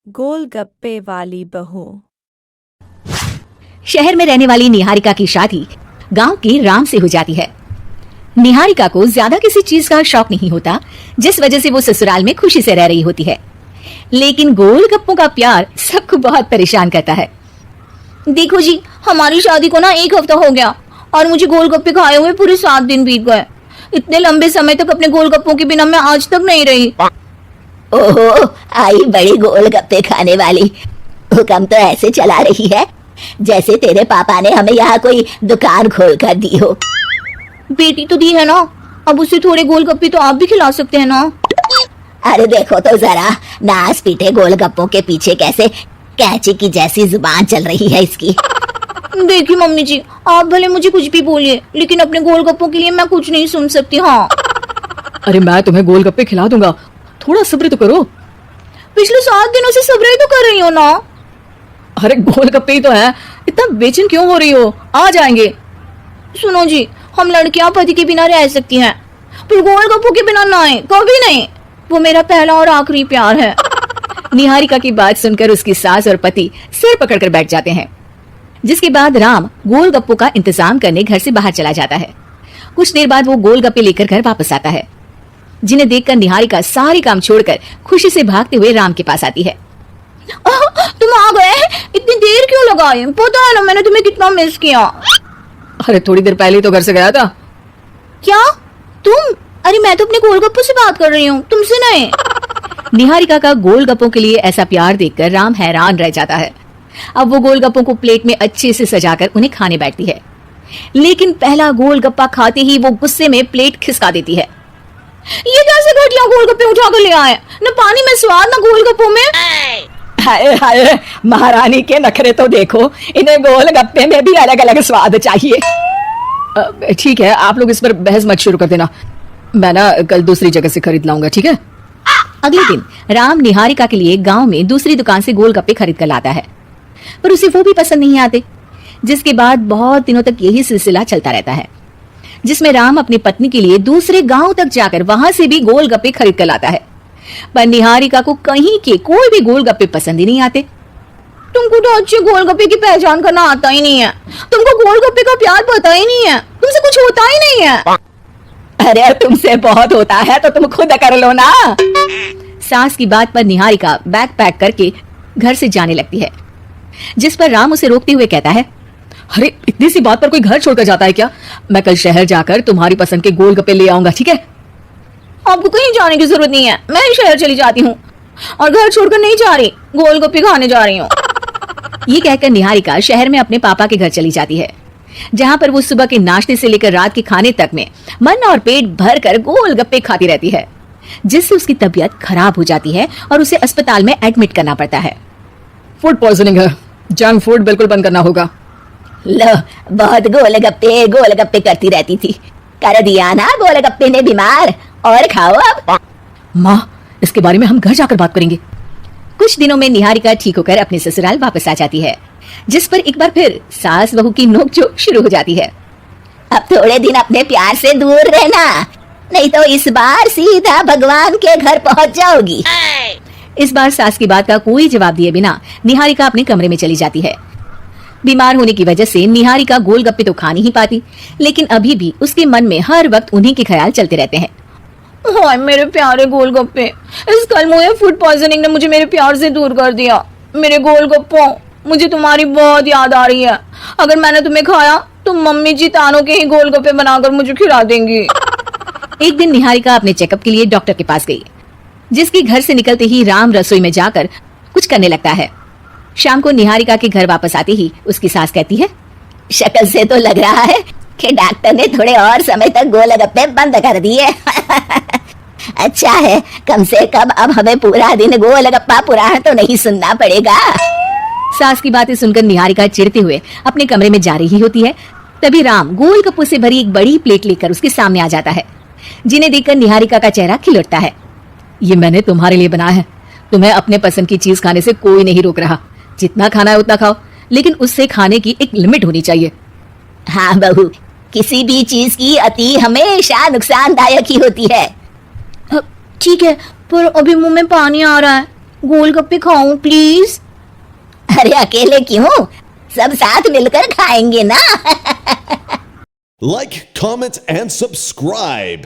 गोलगप्पे वाली बहू। शहर में रहने वाली निहारिका की शादी गांव के राम से हो जाती है। निहारिका को ज्यादा किसी चीज का शौक नहीं होता, जिस वजह से वो ससुराल में खुशी से रह रही होती है। लेकिन गोलगप्पों का प्यार सबको बहुत परेशान करता है। देखो जी, हमारी शादी को ना 1 हफ्ता हो गया और मुझे गोलगप्पे खाए हुए पूरे 7 दिन बीत गए। इतने लंबे समय तक अपने गोलगप्पों के बिना मैं आज तक नहीं रही। ओहो, आई बड़ी गोलगप्पे खाने वाली। हुक्म तो ऐसे चला रही है जैसे तेरे पापा ने हमें यहाँ कोई दुकान खोल कर दी हो। बेटी तो दी है ना, अब उसे थोड़े गोलगप्पे तो आप भी खिला सकते हैं ना। अरे देखो तो जरा, नास पीटे गोलगप्पों के पीछे कैसे कैंची की जैसी जुबान चल रही है इसकी। देखिए मम्मी जी, आप भले मुझे कुछ भी बोलिए, लेकिन अपने गोलगप्पों के लिए मैं कुछ नहीं सुन सकती। हाँ, अरे मैं तुम्हें गोलगप्पे खिला दूंगा, थोड़ा सब्र तो करो। पिछले 7 दिनों से सब्र ही तो कर रही हो ना। अरे गोलगप्पे ही तो है, इतना बेचैन क्यों हो रही हो? आ जाएंगे। सुनो जी, हम लड़कियां पति के बिना रह सकती हैं, पर गोलगप्पों के बिना नहीं, कभी नहीं। वो मेरा पहला और आखिरी प्यार है। निहारिका की बात सुनकर उसकी सास और पति सिर पकड़कर बैठ जाते हैं। जिसके बाद राम गोलगप्पों का इंतजाम करने घर से बाहर चला जाता है। कुछ देर बाद वो गोलगप्पे लेकर घर वापस आता है, जिन्हें देखकर निहारिका सारे काम छोड़कर खुशी से भागते हुए राम के पास आती है। तुम आ गए? इतनी देर क्यों लगाई? पता है ना मैंने तुम्हें कितना मिस किया। अरे थोड़ी देर पहले तो घर से गया था। क्या तुम? अरे मैं तो अपने गोलगप्पों से बात कर रही हूँ, तुमसे नहीं। निहारिका का गोलगप्पों के लिए ऐसा प्यार देखकर राम हैरान रह जाता है। अब वो गोलगप्पों को प्लेट में अच्छे से सजाकर उन्हें खाने बैठती है, लेकिन पहला गोलगप्पा खाते ही वो गुस्से में प्लेट खिसका देती है। ये कैसे घटिया गोलगप्पे उठाकर ले आए? न पानी में स्वाद, न गोलगप्पों में। हाय हाय, महारानी के नखरे तो देखो, इन्हें गोलगप्पे में भी अलग अलग स्वाद चाहिए। ठीक है, आप लोग इस पर बहस मत शुरू कर देना, मैं ना कल दूसरी जगह से खरीद लाऊंगा, ठीक है? अगले दिन राम निहारिका के लिए गांव में दूसरी दुकान से गोलगप्पे खरीद कर लाता है, पर उसे वो भी पसंद नहीं आते। जिसके बाद बहुत दिनों तक यही सिलसिला चलता रहता है, जिसमें राम अपनी पत्नी के लिए दूसरे गांव तक जाकर वहां से भी गोलगप्पे खरीद कर लाता है, पर निहारिका को कहीं के कोई भी गोलगप्पे पसंद ही नहीं आते। तुमको तो अच्छे गोलगप्पे की पहचान करना आता ही नहीं है। तुमको गोलगप्पे का प्यार पता ही नहीं है, तुमसे कुछ होता ही नहीं है। अरे तुमसे बहुत होता है तो तुम खुद कर लो ना। सास की बात पर निहारिका बैग पैक करके घर से जाने लगती है, जिस पर राम उसे रोकते हुए कहता है, अरे इतनी सी बात पर कोई घर छोड़कर जाता है क्या? मैं कल शहर जाकर तुम्हारी पसंद के गोलगप्पे ले आऊंगा, ठीक है? आपको कहीं जाने की जरूरत नहीं है, मैं ही शहर चली जाती हूँ और घर छोड़कर नहीं जा रही, गोलगप्पे खाने जा रही हूँ। ये कहकर निहारिका शहर में अपने पापा के घर चली जाती है, जहाँ पर वो सुबह के नाश्ते से लेकर रात के खाने तक में मन और पेट भर कर गोलगप्पे खाती रहती है, जिससे उसकी तबीयत खराब हो जाती है और उसे अस्पताल में एडमिट करना पड़ता है। फूड पॉइजनिंग है, जंक फूड बिल्कुल बंद करना होगा। लो, बहुत गोलगप्पे गोलगप्पे करती रहती थी, कर दिया ना गोलगप्पे ने बीमार। और खाओ अब। माँ, इसके बारे में हम घर जाकर बात करेंगे। कुछ दिनों में निहारिका ठीक होकर अपने ससुराल वापस आ जाती है, जिस पर एक बार फिर सास बहू की नोकझोंक शुरू हो जाती है। अब थोड़े दिन अपने प्यार से दूर रहना, नहीं तो इस बार सीधा भगवान के घर पहुंच जाओगी। इस बार सास की बात का कोई जवाब दिए बिना निहारिका अपने कमरे में चली जाती है। बीमार होने की वजह से निहारिका गोलगप्पे तो खा नहीं पाती, लेकिन अभी भी उसके मन में हर वक्त उन्हीं के ख्याल चलते रहते हैं। हाय मेरे प्यारे गोलगप्पे, इस कलमुए फूड पॉइजनिंग ने मुझे मेरे प्यार से दूर कर दिया। मेरे गोलगप्पों, मुझे तुम्हारी बहुत याद आ रही है। अगर मैंने तुम्हें खाया तो मम्मी जी तानों के ही गोलगप्पे बनाकर मुझे खिला देंगी। एक दिन निहारिका अपने चेकअप के लिए डॉक्टर के पास गई, जिसके घर से निकलते ही राम रसोई में जाकर कुछ करने लगता है। शाम को निहारिका के घर वापस आते ही उसकी सास कहती है, शक्ल से तो लग रहा है कि डॉक्टर ने थोड़े और समय तक गोलगप्पे बंद कर दिए। अच्छा है, कम से कम अब हमें पूरा दिन गोलगप्पा पुराण तो नहीं सुनना पड़ेगा। सास की बातें सुनकर निहारिका चिढ़ते हुए अपने कमरे में जा रही होती है। तभी राम गोलगप्पों से भरी एक बड़ी प्लेट लेकर उसके सामने आ जाता है, जिन्हें देखकर निहारिका का चेहरा खिल उठता है। ये मैंने तुम्हारे लिए बनाया है, तुम्हें अपने पसंद की चीज खाने से कोई नहीं रोक रहा। जितना खाना है उतना खाओ, लेकिन उससे खाने की एक लिमिट होनी चाहिए। हाँ बहू, किसी भी चीज की अति हमेशा नुकसानदायक ही होती है। ठीक है, पर अभी मुंह में पानी आ रहा है। गोलगप्पे खाऊं प्लीज? अरे अकेले क्यों, सब साथ मिलकर खाएंगे ना। Like, comment, and subscribe.